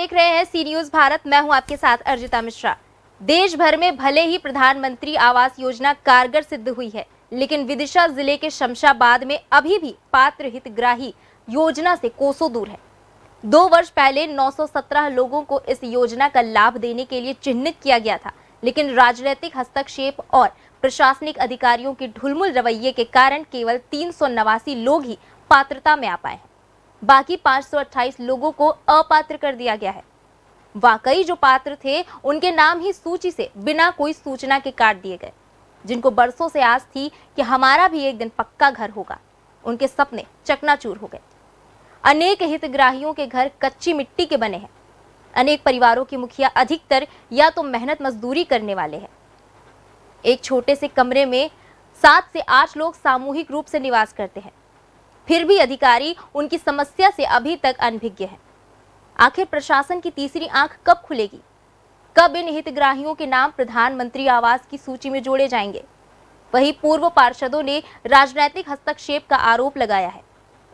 देख रहे हैं सी न्यूज भारत। मैं हूं आपके साथ अर्जिता मिश्रा। देश भर में भले ही प्रधानमंत्री आवास योजना कारगर सिद्ध हुई है, लेकिन विदिशा जिले के शमशाबाद में अभी भी पात्र हितग्राही योजना से कोसों दूर है। 2 वर्ष पहले 917 लोगों को इस योजना का लाभ देने के लिए चिन्हित किया गया था, लेकिन राजनीतिक हस्तक्षेप और प्रशासनिक अधिकारियों के ढुलमुल रवैये के कारण केवल 389 लोग ही पात्रता में आ पाए हैं। बाकी 528 लोगों को अपात्र कर दिया गया है। वाकई जो पात्र थे उनके नाम ही सूची से बिना कोई सूचना के काट दिए गए। जिनको बरसों से आस थी कि हमारा भी एक दिन पक्का घर होगा, उनके सपने चकनाचूर हो गए। अनेक हितग्राहियों के घर कच्ची मिट्टी के बने हैं। अनेक परिवारों के मुखिया अधिकतर या तो मेहनत मजदूरी करने वाले हैं। एक छोटे से कमरे में 7 से 8 लोग सामूहिक रूप से निवास करते हैं। फिर भी अधिकारी उनकी समस्या से अभी तक अनभिज्ञ हैं। आखिर प्रशासन की तीसरी आंख कब खुलेगी? कब इन हितग्राहियों के नाम प्रधानमंत्री आवास की सूची में जोड़े जाएंगे? वहीं पूर्व पार्षदों ने राजनीतिक हस्तक्षेप का आरोप लगाया है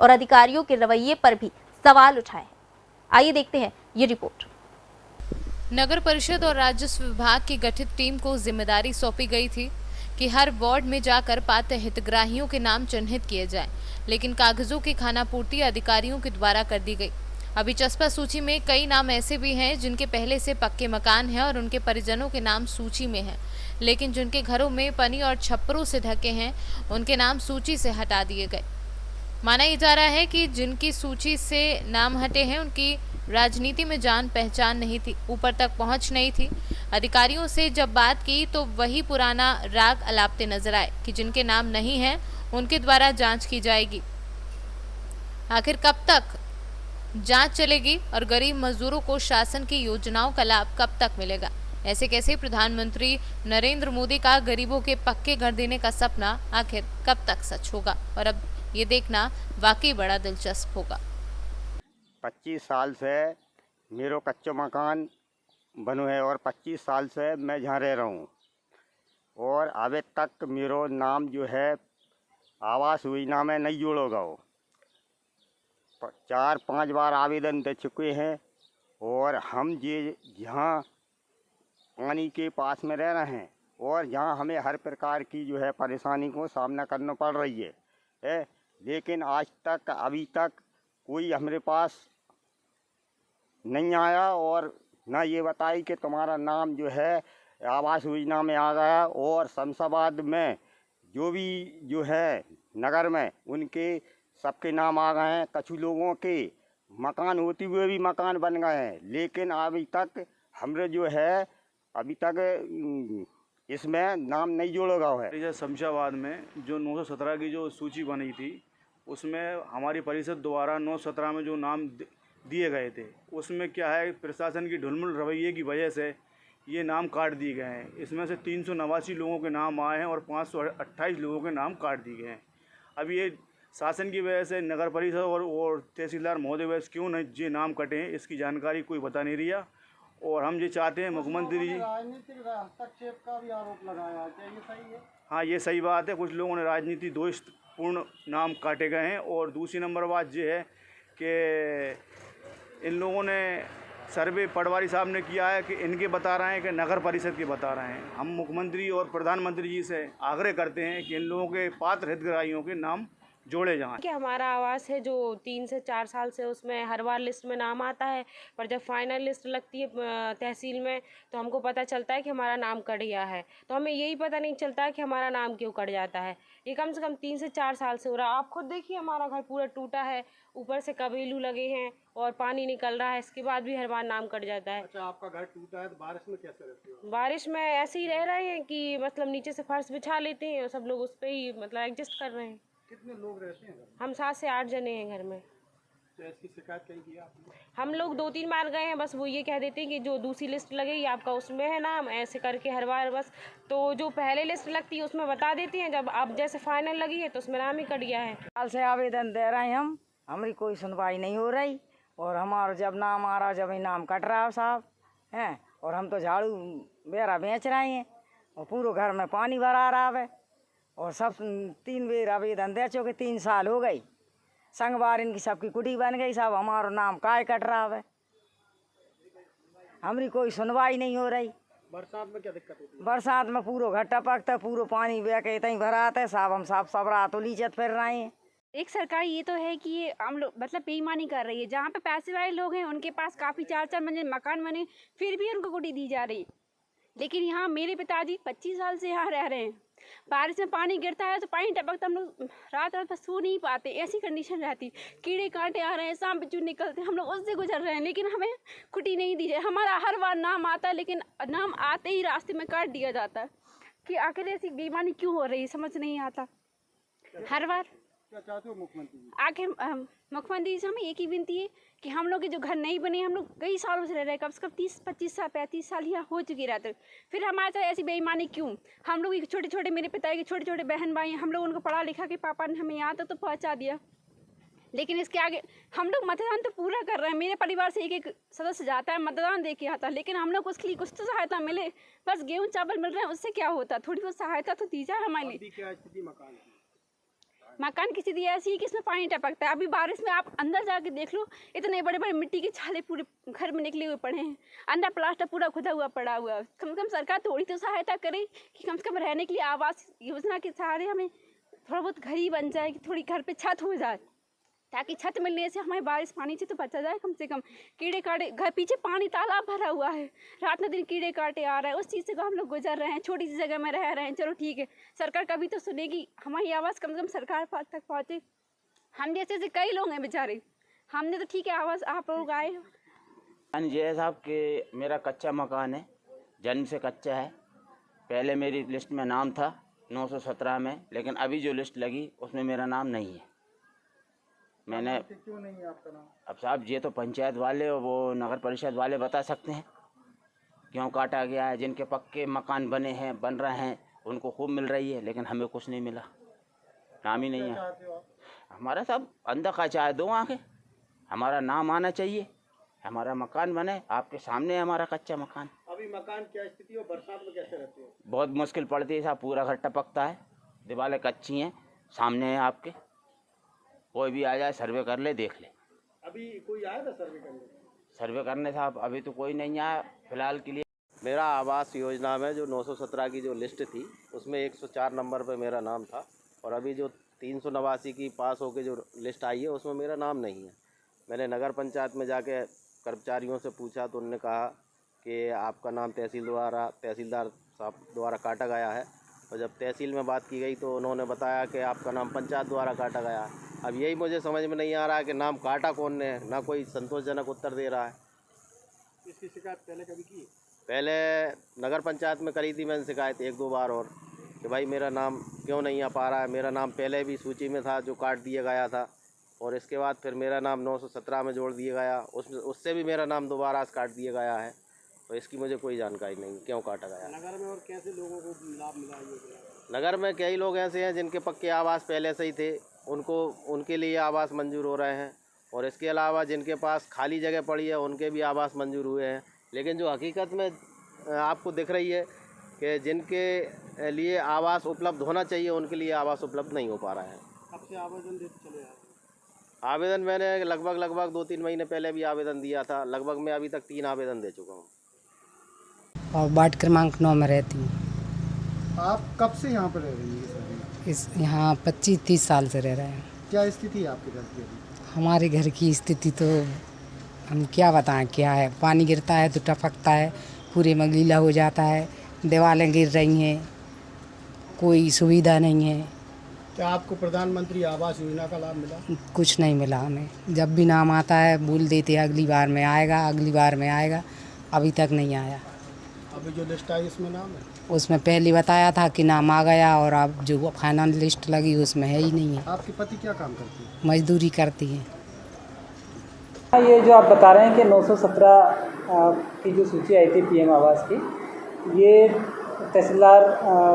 और अधिकारियों के रवैये पर भी सवाल उठाए हैं। आइए देखते हैं ये रिपोर्ट। नगर परिषद और राजस्व विभाग की गठित टीम को जिम्मेदारी सौंपी गई थी कि हर वार्ड में जाकर पात्र हितग्राहियों के नाम चिन्हित किए जाएं, लेकिन कागजों की खानापूर्ति अधिकारियों के द्वारा कर दी गई। अभी चस्पा सूची में कई नाम ऐसे भी हैं जिनके पहले से पक्के मकान हैं और उनके परिजनों के नाम सूची में हैं, लेकिन जिनके घरों में पनी और छप्परों से ढके हैं उनके नाम सूची से हटा दिए गए। माना जा रहा है कि जिनकी सूची से नाम हटे हैं उनकी राजनीति में जान पहचान नहीं थी, ऊपर तक पहुंच नहीं थी। अधिकारियों से जब बात की तो वही पुराना राग अलापते नजर आए कि जिनके नाम नहीं हैं उनके द्वारा जांच की जाएगी। आखिर कब तक जांच चलेगी और गरीब मजदूरों को शासन की योजनाओं का लाभ कब तक मिलेगा? ऐसे कैसे प्रधानमंत्री नरेंद्र मोदी का गरीबों के पक्के घर देने का सपना आखिर कब तक सच होगा? और अब ये देखना वाकई बड़ा दिलचस्प होगा। 25 साल से मेरो कच्चा मकान बनो है और 25 साल से मैं जहाँ रह रहा हूँ और अभी तक मेरो नाम जो है आवास योजना में नहीं जोड़ोगा। 4-5 बार आवेदन दे चुके हैं और हम ये जहाँ पानी के पास में रह रहे हैं और जहाँ हमें हर प्रकार की जो है परेशानी को सामना करना पड़ रही है, लेकिन आज तक अभी तक कोई हमारे पास नहीं आया और ना ये बताई कि तुम्हारा नाम जो है आवास योजना में आ गया। और शमशाबाद में जो भी जो है नगर में उनके सबके नाम आ गए हैं। कुछ लोगों के मकान होते हुए भी मकान बन गए हैं, लेकिन अभी तक हमरे जो है अभी तक इसमें नाम नहीं जोड़ा गया है। शमशाबाद में जो 917 की जो सूची बनी थी उसमें हमारी परिषद द्वारा 917 में जो नाम दिए गए थे उसमें क्या है, प्रशासन की ढुलमुल रवैये की वजह से ये नाम काट दिए गए हैं। इसमें से 389 लोगों के नाम आए हैं और 528 लोगों के नाम काट दिए गए हैं। अब ये शासन की वजह से नगर परिषद और तहसीलदार महोदय वजह क्यों नहीं ये नाम कटे हैं इसकी जानकारी कोई बता नहीं रहा। और हम ये चाहते हैं मुख्यमंत्री जी, राजनीतिक हस्तक्षेप का भी आरोप लगाया, क्या ये सही है? हाँ ये सही बात है। कुछ लोगों ने राजनीति दोषपूर्ण नाम काटे गए हैं। और दूसरी नंबर बात ये है कि इन लोगों ने सर्वे पटवारी साहब ने किया है कि इनके बता रहे हैं कि नगर परिषद के बता रहे हैं। हम मुख्यमंत्री और प्रधानमंत्री जी से आग्रह करते हैं कि इन लोगों के पात्र हितग्राहियों के नाम जोड़े जाएं। कि हमारा आवास है जो 3 से 4 साल से उसमें हर बार लिस्ट में नाम आता है, पर जब फाइनल लिस्ट लगती है तहसील में तो हमको पता चलता है कि हमारा नाम कट गया है। तो हमें यही पता नहीं चलता है कि हमारा नाम क्यों कट जाता है। ये कम से कम 3 से 4 साल से हो रहा है। आप खुद देखिए हमारा घर पूरा टूटा है, ऊपर से कबीलू लगे हैं और पानी निकल रहा है, इसके बाद भी हर बार नाम कट जाता है। अच्छा, आपका घर टूटा है तो बारिश में कैसे रहते हो? बारिश में ऐसे ही रह रहे हैं कि मतलब नीचे से फर्श बिछा लेते हैं और सब लोग उस पर ही मतलब एडजस्ट कर रहे हैं। कितने लोग रहते हैं घर में? हम 7 से 8 जने हैं घर में। तो इसकी शिकायत कहीं की आपने? हम लोग 2-3 बार गए हैं, बस वो ये कह देते हैं कि जो दूसरी लिस्ट लगेगी आपका उसमें है नाम, ऐसे करके हर बार बस। तो जो पहले लिस्ट लगती है उसमें बता देती हैं, जब आप जैसे फाइनल लगी है तो उसमें नाम ही कट गया है। साल से आवेदन दे रहे हैं हम, हमारी कोई सुनवाई नहीं हो रही और हमारा जब नाम आ रहा जब ही नाम कट रहा है साहब हैं। और हम तो झाड़ू बेरा बेच रहे हैं और पूरे घर में पानी भरा रहा है और सब 3 बेर आवेदन दे चुके, 3 साल हो गई। संगवार इनकी सबकी कुटी बन गई, सब हमारा नाम काय कट रहा है। हमारी कोई सुनवाई नहीं हो रही। बरसात में क्या दिक्कत होती है? बरसात में पूरा घर टपकता, पूरा पानी बह के इतना ही भरा आता है साहब। हम साफ सब रात लीचत फिर रहे हैं। एक सरकार ये तो है कि ये हम लोग मतलब बेईमानी कर रही है। जहाँ पे पैसे वाले लोग हैं उनके पास काफ़ी 4-4 मंजिल मकान बने, फिर भी उनको कुटी दी जा रही है। लेकिन यहाँ मेरे पिताजी 25 साल से यहाँ रह रहे हैं। बारिश में पानी गिरता है तो पानी टपकता, हम लोग रात रात भर सो नहीं पाते, ऐसी कंडीशन रहती। कीड़े कांटे आ रहे हैं, सांप बिच्छू निकलते हैं, हम लोग उससे गुजर रहे हैं। लेकिन हमें कुटी नहीं दी जाए। हमारा हर बार नाम आता है, लेकिन नाम आते ही रास्ते में काट दिया जाता है। कि आखिर ऐसी बेईमानी क्यों हो रही है, समझ नहीं आता। हर बार क्या चाहते हो मुख्यमंत्री जी? आखिर मुख्यमंत्री जी से हमें एक ही विनती है कि हम लोग के जो घर नहीं बने, हम लोग कई सालों से रह रहे हैं, कम से कम 30-25 साल 35 साल यहाँ हो चुकी रहते। फिर हमारे साथ ऐसी बेईमानी क्यों? हम लोग छोटे छोटे, मेरे पिता के छोटे छोटे बहन भाई हैं, हम लोग उनको पढ़ा लिखा के पापा ने हमें यहाँ तक तो पहुँचा दिया। लेकिन इसके आगे हम लोग मतदान तो पूरा कर रहे हैं। मेरे परिवार से एक सदस्य जाता है, मतदान दे के आता है, लेकिन हम लोग उसके लिए कुछ तो सहायता मिले। बस गेहूँ चावल मिल रहे हैं, उससे क्या होता? थोड़ी बहुत सहायता तो दी जाए हमारे लिए। अभी क्या स्थिति मकान की? मकान की स्थिति ऐसी है कि इसमें पानी टपकता है। अभी बारिश में आप अंदर जाके देख लो, इतने बड़े बड़े मिट्टी के छाले पूरे घर में निकले हुए पड़े हैं। अंदर प्लास्टर पूरा खुदा हुआ पड़ा हुआ है। कम से कम सरकार थोड़ी तो सहायता करे कि कम से कम रहने के लिए आवास योजना के सहारे हमें थोड़ा बहुत घर ही बन जाए, कि थोड़ी घर पे छत हो जाए, ताकि छत मिलने से हमारे बारिश पानी से तो बचा जाए कम से कम। कीड़े काटे, घर पीछे पानी तालाब भरा हुआ है, रात में दिन कीड़े काटे आ रहा है, उस चीज़ से हम लोग गुजर रहे हैं। छोटी सी जगह में रह रहे हैं, चलो ठीक है, सरकार कभी तो सुनेगी, हमारी आवाज़ कम से कम सरकार तक पहुँचे। हम जैसे कई लोग हैं बेचारे, हमने तो ठीक है आवाज़ आप लोग आए। ये साहब कि मेरा कच्चा मकान है, जन्म से कच्चा है। पहले मेरी लिस्ट में नाम था 917 में, लेकिन अभी जो लिस्ट लगी उसमें मेरा नाम नहीं है। मैंने क्यों नहीं है आपका नाम? अब साहब ये तो पंचायत वाले, वो नगर परिषद वाले बता सकते हैं क्यों काटा गया है। जिनके पक्के मकान बने हैं, बन रहे हैं, उनको खूब मिल रही है, लेकिन हमें कुछ नहीं मिला, नाम ही नहीं है। चाहते हो आप? हमारा साहब अंदर का चाहे दो आँखें, हमारा नाम आना चाहिए, हमारा मकान बने। आपके सामने है हमारा कच्चा मकान। अभी मकान क्या स्थिति हो? बरसात में कैसे रहते हो? बहुत मुश्किल पड़ती है साहब, पूरा घर टपकता है, दीवारें कच्ची हैं, सामने है आपके, कोई भी आ जाए सर्वे कर ले, देख ले। अभी कोई आया था सर्वे करने? सर्वे करने साहब अभी तो कोई नहीं आया फिलहाल के लिए। मेरा आवास योजना में जो 917 की जो लिस्ट थी उसमें 104 नंबर पे मेरा नाम था, और अभी जो 389 की पास होके जो लिस्ट आई है उसमें मेरा नाम नहीं है। मैंने नगर पंचायत में जाके कर्मचारियों से पूछा तो उन्होंने कहा कि आपका नाम तहसीलदार साहब द्वारा काटा गया है, और जब तहसील में बात की गई तो उन्होंने बताया कि आपका नाम पंचायत द्वारा काटा गया है। अब यही मुझे समझ में नहीं आ रहा है कि नाम काटा कौन ने, ना कोई संतोषजनक उत्तर दे रहा है। इसकी शिकायत पहले कभी की? पहले नगर पंचायत में करी थी मैंने शिकायत 1-2 बार, और कि भाई मेरा नाम क्यों नहीं आ पा रहा है। मेरा नाम पहले भी सूची में था जो काट दिया गया था, और इसके बाद फिर मेरा नाम 917 में जोड़ दिया गया, उससे भी मेरा नाम दोबारा काट दिया गया है। तो इसकी मुझे कोई जानकारी नहीं क्यों काटा गया। नगर में और कैसे लोगों को लाभ मिला है? नगर में कई लोग ऐसे हैं जिनके पक्के आवास पहले से ही थे, उनके लिए आवास मंजूर हो रहे हैं, और इसके अलावा जिनके पास खाली जगह पड़ी है उनके भी आवास मंजूर हुए हैं। लेकिन जो हकीकत में आपको दिख रही है कि जिनके लिए आवास उपलब्ध होना चाहिए उनके लिए आवास उपलब्ध नहीं हो पा रहा है। कब से आवेदन देते चले आ रहे हैं? आवेदन मैंने लगभग 2-3 महीने पहले भी आवेदन दिया था। लगभग मैं अभी तक 3 आवेदन दे चुका हूँ। और वार्ड क्रमांक 9 में रहती हूँ। आप कब से यहाँ पर रह रही है? इस यहाँ 25-30 साल से रह रहे हैं। क्या स्थिति है आपके घर की अभी? हमारे घर की स्थिति तो हम क्या बताएं क्या है। पानी गिरता है तो टपकता है, पूरे में गीला हो जाता है, दीवारें गिर रही हैं, कोई सुविधा नहीं है। क्या आपको प्रधानमंत्री आवास योजना का लाभ मिला? कुछ नहीं मिला हमें। जब भी नाम आता है बोल देते अगली बार में आएगा, अगली बार में आएगा, अभी तक नहीं आया। अभी जो लिस्ट आई उसमें नाम है? उसमें पहले बताया था कि नाम आ गया, और अब जो फाइनल लिस्ट लगी उसमें है ही नहीं है। आपके पति क्या काम करते हैं? मजदूरी करती हैं। ये जो आप बता रहे हैं कि 917 की जो सूची आई थी पीएम आवास की, ये तहसीलदार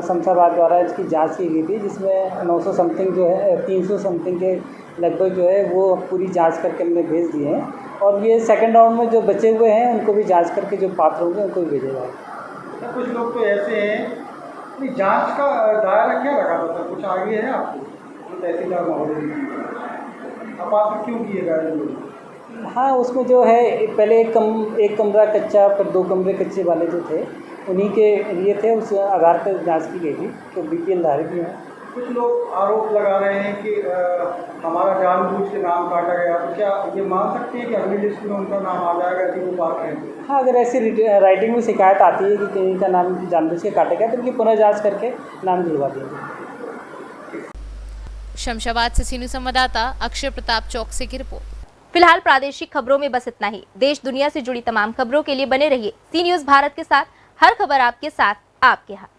शमशाबाद द्वारा इसकी जांच की गई थी, जिसमें 900 समथिंग जो है 300 समथिंग के लगभग जो है वो पूरी जांच करके हमने भेज दिए हैं, और ये सेकंड राउंड में जो बचे हुए हैं उनको भी जांच करके जो पात्र होंगे उनको भी भेजा जाएगा। कुछ लोग तो ऐसे हैं, जांच का दायरा क्या रखा था? कुछ आगे है आपको तहसीलदार महोदय, अपात्र क्यों किए गए? हाँ, उसमें जो है पहले एक कमरा कच्चा, फिर 2 कमरे कच्चे वाले जो थे उन्हीं के लिए थे, उस आधार पर जांच की गई थी कि बीपीएल धारक भी हैं। कुछ लोग आरोप लगा रहे हैं कि हमारा जानबूझ के नाम काटा गया, तो क्या ये मान सकते हैं कि अगली लिस्ट में उनका नाम आ जाएगा यदि वो पात्र हैं? हाँ, अगर ऐसी राइटिंग में शिकायत आती है कि कहीं का नाम जानबूझ के काटा गया तो उनकी पुनः जाँच करके नाम जुड़वा देंगे। शमशाबाद से सीनियर संवाददाता अक्षय प्रताप चौकसी की रिपोर्ट। फिलहाल प्रादेशिक खबरों में बस इतना ही। देश दुनिया से जुड़ी तमाम खबरों के लिए बने रहिए सी न्यूज़ भारत के साथ। हर खबर आपके साथ, आपके हाथ।